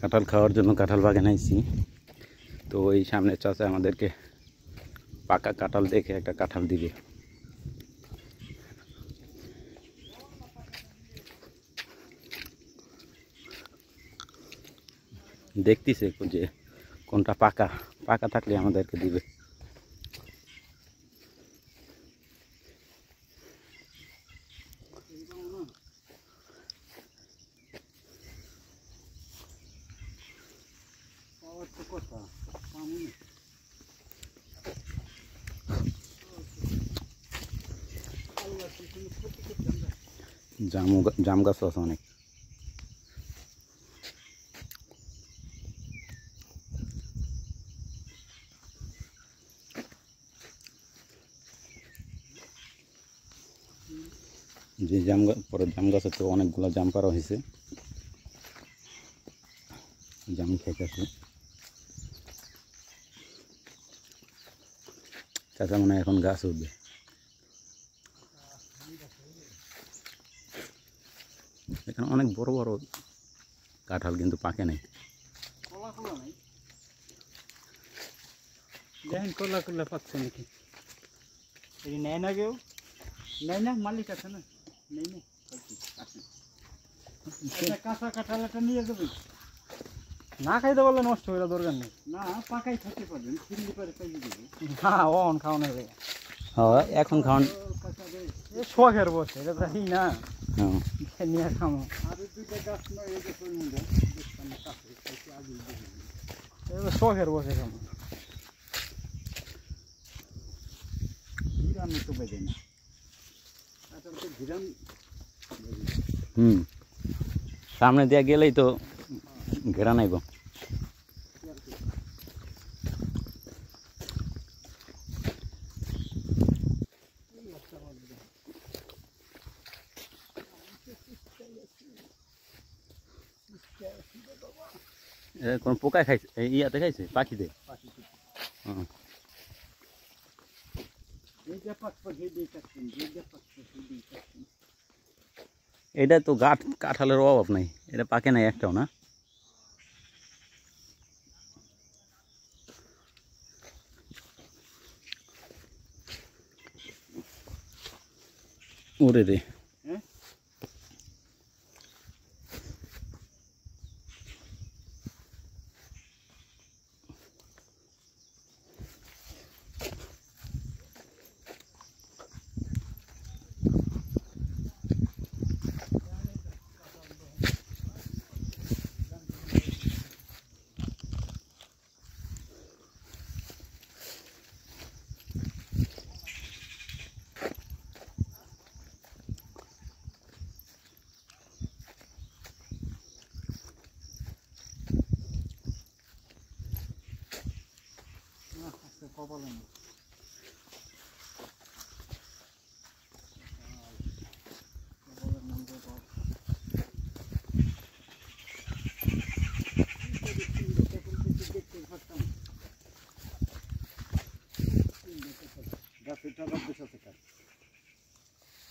কাঁঠাল খাওয়ার জন্য কাঁঠাল বাগানে আইছি। তো এই সামনে চাচা আমাদেরকে পাকা কাঁঠাল দেখে একটা কাঁঠাল দিবে। দেখতেছে যে কোনটা পাকা পাকা থাকলে আমাদেরকে দিবে। জাম গাছ আছে অনেক। যে পরে জাম গাছে তো অনেকগুলো জাম পাড়া হয়েছে, জাম খাইতেছে। চাচা মনে হয় এখন গাছ উঠবে। এখানে অনেক বড় বড় কাঁঠাল কিন্তু পাকে নাই। দেখেন কলা কলা পাচ্ছে নাকি? এই নেয় না কেউ, নেয় না, মালিক আছে না, নেই না। কাঁচা কাঁঠাল একটা নিয়ে যাবে, না খাইতে বললে নষ্ট হয়ে দরকার নেই। না পাকাই খেতে পারবেন, চিনতে পারে পাইয়ে দেবে। হ্যাঁ অন খাওয়ানো হবে। হ্যাঁ এখন খাওয়ান শখের বসে, এটা তো না নিয়ে খামো। আর দুইটা গাছ নয় শখের বসে খামো। সামনে দিয়ে গেলেই তো ঘেরা নাইব। কোন পোকায় খাইছে? ইয়াতে খাইছে, পাখিতে। এটা তো কাঁঠালের অভাব নাই, এটা পাকে নাই একটাও না। ওরে রে,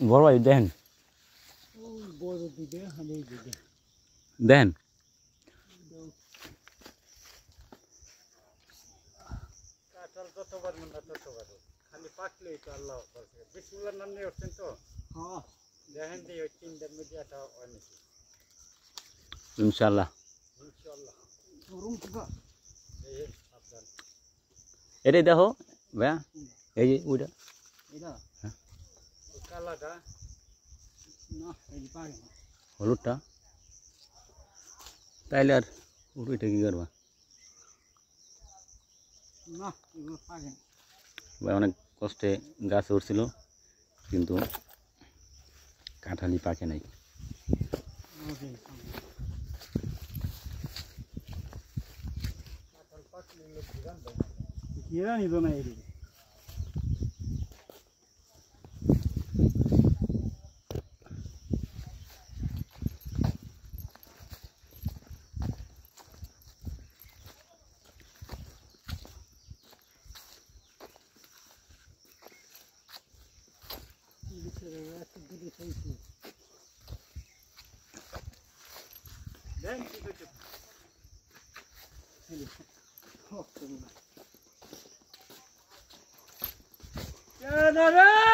বড় ভাই দেখেন, দেখেন কাঁঠাল যতবার মন ততবার, খালি পাকলেই তো আল্লাহ বিসমিল্লাহর নাম নিয়ে উঠছেন তো। হ্যাঁ দেখেন যে ওই তিনটার মধ্যে একটা অনেক ইনশাল্লাহ। ইনশাল্লাহ এটাই দেখো ভাইয়া, এই যে ওইটা কালাটা না, এই পাকে না, হলুদটা। তাইলে আর ওইটা কি করবা না, এগুলো পাকে না। ভাই অনেক কষ্টে গাছ উঠছিল, কিন্তু কাঁঠালি পাকে নাই। ঘিরা নিত না এদিকে। রে